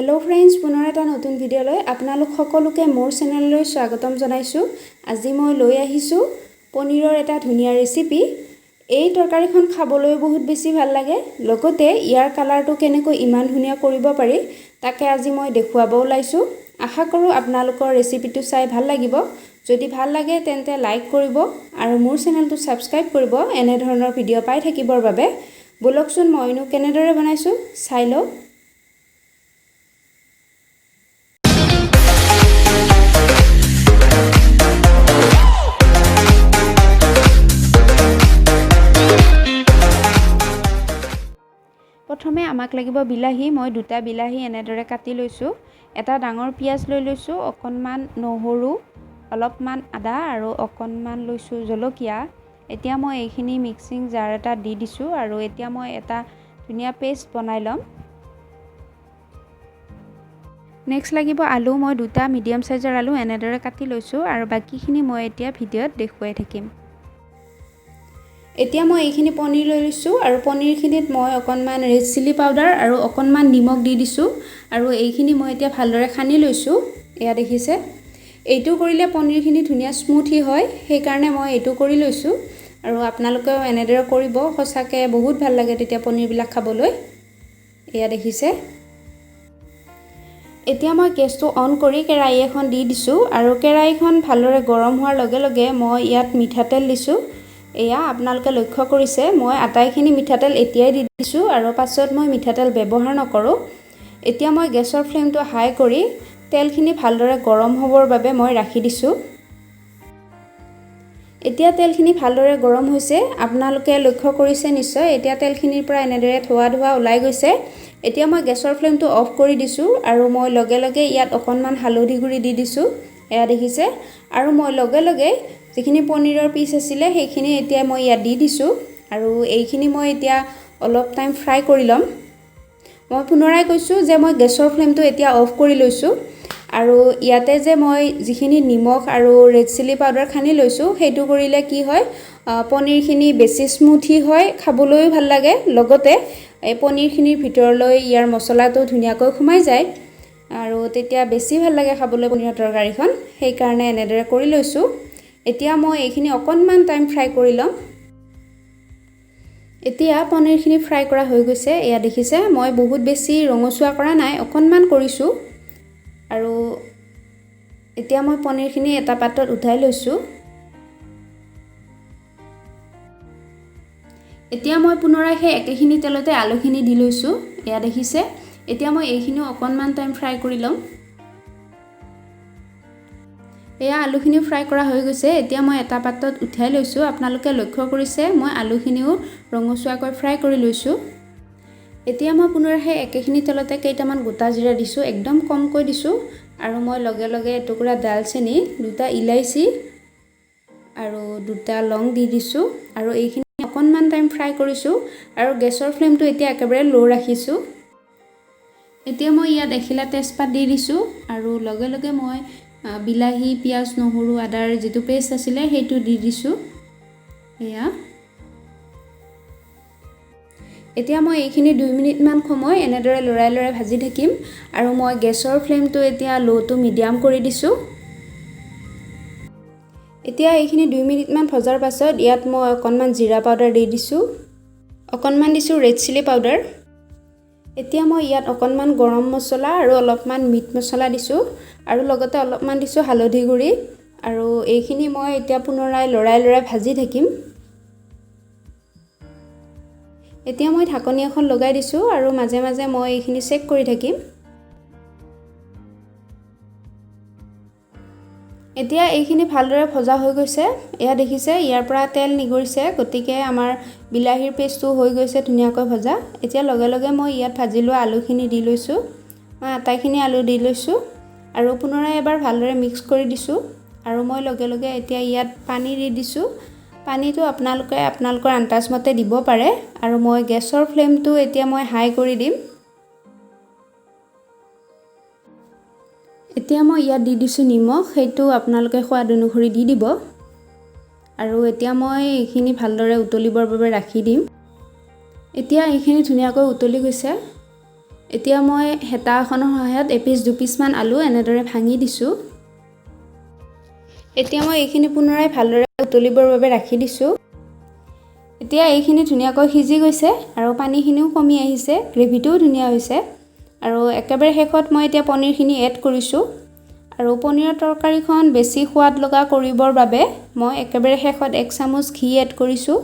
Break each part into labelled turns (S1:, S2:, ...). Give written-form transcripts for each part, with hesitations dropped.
S1: Hello friends, पुনৰ এটা নতুন ভিডিঅ'লৈ আপোনালোক সকলোকে মোৰ চেনেললৈ স্বাগতম জনাইছো। আজি মই লৈ আহিছো পনীৰৰ এটা ধুনীয়া ৰেচিপি। এই তৰকাৰীখন খাবলৈ বহুত বেছি ভাল লাগে, লগতে ইয়াৰ কালাৰটো কেনেকৈ ইমান ধুনীয়া কৰিব পাৰি তাকে আজি মই দেখুৱাব ওলাইছো। আশা কৰো আপোনালোকৰ ৰেচিপিটো চাই ভাল লাগিব। যদি ভাল লাগে তেন্তে লাইক কৰিব আৰু মোৰ চেনেলটো সাবস্ক্ৰাইব কৰিব এনে ধৰণৰ ভিডিঅ' পাই থাকিবৰ বাবে। বলকচোন মইনো কেনেদৰে বনাইছো চাই লও। প্ৰথমে আমাক লাগিব বিলাহী। মই দুটা বিলাহী এনেদৰে কাটি লৈছো। এটা ডাঙৰ পিয়াজ লৈ লৈছো, অকণমান নহৰু, অলপমান আদা আৰু অকণমান লৈছো জলকীয়া। এতিয়া মই এইখিনি মিক্সিং জাৰ এটা দি দিছো আৰু এতিয়া মই এটা ধুনীয়া পেষ্ট বনাই লম। নেক্সট লাগিব আলু। মই দুটা মিডিয়াম সাইজৰ আলু এনেদৰে কাটি লৈছো আৰু বাকিখিনি মই এতিয়া ভিডিঅ'ত দেখুৱাই থাকিম। এতিয়া মই এইখিনি পনীৰ লৈ লৈছো আৰু পনীৰখিনিত মই অকণমান ৰেড চিলি পাউডাৰ আৰু অকণমান নিমখ দি দিছো আৰু এইখিনি মই এতিয়া ভালদৰে খানি লৈছো। এয়া দেখিছে, এইটো কৰিলে পনীৰখিনি ধুনীয়া স্মুথি হয়, সেই কাৰণে মই এইটো কৰি লৈছো আৰু আপোনালোকেও এনেদৰে কৰিব। সঁচাকে বহুত ভাল লাগে তেতিয়া পনীৰবিলাক খাবলৈ। এয়া দেখিছে। এতিয়া মই গেছটো অন কৰি কেৰাহী এখন দি দিছো আৰু কেৰাহীখন ভালদৰে গৰম হোৱাৰ লগে লগে মই ইয়াত মিঠাতেল দিছো। এয়া আপোনালোকে লক্ষ্য কৰিছে মই আটাইখিনি মিঠাতেল এতিয়াই দি দিছো আৰু পাছত মই মিঠাতেল ব্যৱহাৰ নকৰো। এতিয়া মই গেছৰ ফ্লেমটো হাই কৰি তেলখিনি ভালদৰে গৰম হ'বৰ বাবে মই ৰাখি দিছো। এতিয়া তেলখিনি ভালদৰে গৰম হৈছে, আপোনালোকে লক্ষ্য কৰিছে নিশ্চয়। এতিয়া তেলখিনিৰ পৰা এনেদৰে ধোৱা ওলাই গৈছে। এতিয়া মই গেছৰ ফ্লেমটো অফ কৰি দিছো আৰু মই লগে লগে ইয়াত অকণমান হালধি গুড়ি দি দিছো। এয়া দেখিছে, আৰু মই লগে লগে যিখিনি পনীৰৰ পিচ আছিলে সেইখিনি এতিয়া মই ইয়াত দি দিছো আৰু এইখিনি মই এতিয়া অলপ টাইম ফ্ৰাই কৰি লম। মই পুনৰাই কৈছো যে মই গেছৰ ফ্লেমটো এতিয়া অফ কৰি লৈছো আৰু ইয়াতে যে মই যিখিনি নিমখ আৰু ৰেড চিলি পাউডাৰ খানি লৈছো সেইটো কৰিলে কি হয়, পনীৰখিনি বেছি স্মুথি হয়, খাবলৈও ভাল লাগে, লগতে এই পনীৰখিনিৰ ভিতৰলৈ ইয়াৰ মছলাটো ধুনীয়াকৈ সোমাই যায় আৰু তেতিয়া বেছি ভাল লাগে খাবলৈ পনীৰৰ তৰকাৰীখন। সেই কাৰণে এনেদৰে কৰি লৈছো। এতিয়া মই এইখিনি অকণমান টাইম ফ্ৰাই কৰি লম। এতিয়া পনীৰখিনি ফ্ৰাই কৰা হৈ গৈছে। এয়া দেখিছে, মই বহুত বেছি ৰঙচুৱা কৰা নাই, অকণমান কৰিছো আৰু এতিয়া মই পনীৰখিনি এটা পাত্ৰত উঠাই লৈছো। এতিয়া মই পুনৰাই সেই একেখিনি তেলতে আলুখিনি দি লৈছো। এয়া দেখিছে, এতিয়া মই এইখিনিও অকণমান টাইম ফ্ৰাই কৰি লম। এয়া আলুখিনি ফ্ৰাই কৰা হৈ গৈছে। এতিয়া মই এটা পাত্ৰত উঠাই লৈছো। আপোনালোকে লক্ষ্য কৰিছে মই আলুখিনিও ৰঙচুৱাকৈ ফ্ৰাই কৰি লৈছো। এতিয়া মই পুনৰ সেই একেখিনি তেলতে কেইটামান গোটা জিৰা দিছো, একদম কমকৈ দিছো আৰু মই লগে লগে এটুকুৰা দালচেনি, দুটা ইলাইচি আৰু দুটা লং দি দিছো আৰু এইখিনি অকণমান টাইম ফ্ৰাই কৰিছো আৰু গেছৰ ফ্লেমটো এতিয়া একেবাৰে লো ৰাখিছো। এতিয়া মই ইয়াত এখিলা তেজপাত দি দিছো আৰু লগে লগে মই বিলাহী, পিয়াজ, নহৰু, আদাৰ যিটো পেষ্ট আছিলে সেইটো দি দিছো। এয়া এতিয়া মই এইখিনি 2 মিনিট মান সময় এনেদৰে লৰাই ভাজি থাকিম আৰু মই গেছৰ ফ্লেমটো এতিয়া লো টু মিডিয়াম কৰি দিছো। এতিয়া এইখিনি 2 মিনিট মান ভজাৰ পাছত ইয়াত মই অকণমান জিৰা পাউডাৰ দি দিছো, অকণমান দিছো ৰেড চিলি পাউডাৰ। এতিয়া মই ইয়াত অকণমান গৰম মছলা আৰু অলপমান মিট মছলা দিছো আৰু লগতে অলপমান দিছো হালধি গুড়ি আৰু এইখিনি মই এতিয়া পুনৰাই লৰাই ভাজি থাকিম। এতিয়া মই ঢাকনি এখন লগাই দিছো আৰু মাজে মাজে মই এইখিনি চেক কৰি থাকিম। এতিয়া এইখিনি ভালদৰে ভজা হৈ গৈছে। এয়া দেখিছে, ইয়াৰ পৰা তেল নিগৰিছে, গতিকে আমাৰ বিলাহীৰ পেষ্টটো হৈ গৈছে ধুনীয়াকৈ ভজা। এতিয়া লগে লগে মই ইয়াত ভাজি লোৱা আলুখিনি দি লৈছো। মই আটাইখিনি আলু দি লৈছো আৰু পুনৰাই এবাৰ ভালদৰে মিক্স কৰি দিছো আৰু মই লগে লগে এতিয়া ইয়াত পানী দি দিছো। পানীটো আপোনালোকে আপোনালোকৰ আন্দাজ মতে দিব পাৰে আৰু মই গেছৰ ফ্লেমটো এতিয়া মই হাই কৰি দিম। এতিয়া মই ইয়াত দি দিছো নিমখ, সেইটো আপোনালোকে সোৱাদ অনুসৰি দি দিব আৰু এতিয়া মই এইখিনি ভালদৰে উতলিবৰ বাবে ৰাখি দিম। এতিয়া এইখিনি ধুনীয়াকৈ উতলি গৈছে। এতিয়া মই হেতা এখনৰ সহায়ত এপিচ দুপিচমান আলু এনেদৰে ভাঙি দিছোঁ। এতিয়া মই এইখিনি পুনৰাই ভালদৰে উতলিবৰ বাবে ৰাখি দিছোঁ। এতিয়া এইখিনি ধুনীয়াকৈ সিজি গৈছে আৰু পানীখিনিও কমি আহিছে, গ্ৰেভিটোও ধুনীয়া হৈছে। আৰু একেবাৰে শেষত মই এতিয়া পনীৰখিনি এড কৰিছোঁ। আৰু পনীৰৰ তৰকাৰীখন বেছি সোৱাদ লগা কৰিবৰ বাবে মই একেবাৰে শেষত 1 চামুচ ঘি এড কৰিছোঁ।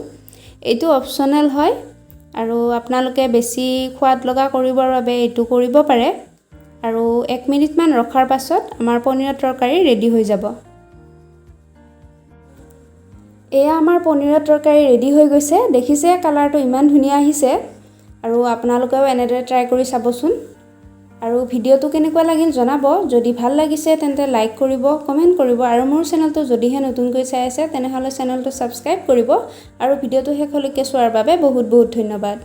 S1: এইটো অপচনেল হয় আৰু আপোনালোকে বেছি সোৱাদ লগা কৰিবৰ বাবে এইটো কৰিব পাৰে। আৰু 1 মিনিটমান ৰখাৰ পাছত আমাৰ পনীৰৰ তৰকাৰী ৰেডি হৈ যাব। এয়া আমাৰ পনীৰৰ তৰকাৰী ৰেডি হৈ গৈছে। দেখিছে কালাৰটো ইমান ধুনীয়া আহিছে। আৰু আপোনালোকেও এনেদৰে ট্ৰাই কৰি চাবচোন। আৰু ভিডিঅ'টো কেনেকুৱা লাগিল জনাব। যদি ভাল লাগিছে তেন্তে লাইক কৰিব, কমেণ্ট কৰিব আৰু মোৰ চেনেলটো যদিহে নতুনকৈ চাই আছে তেনেহ'লে চেনেলটো ছাবস্ক্ৰাইব কৰিব। আৰু ভিডিঅ'টো শেষলৈকে চোৱাৰ বাবে বহুত বহুত ধন্যবাদ।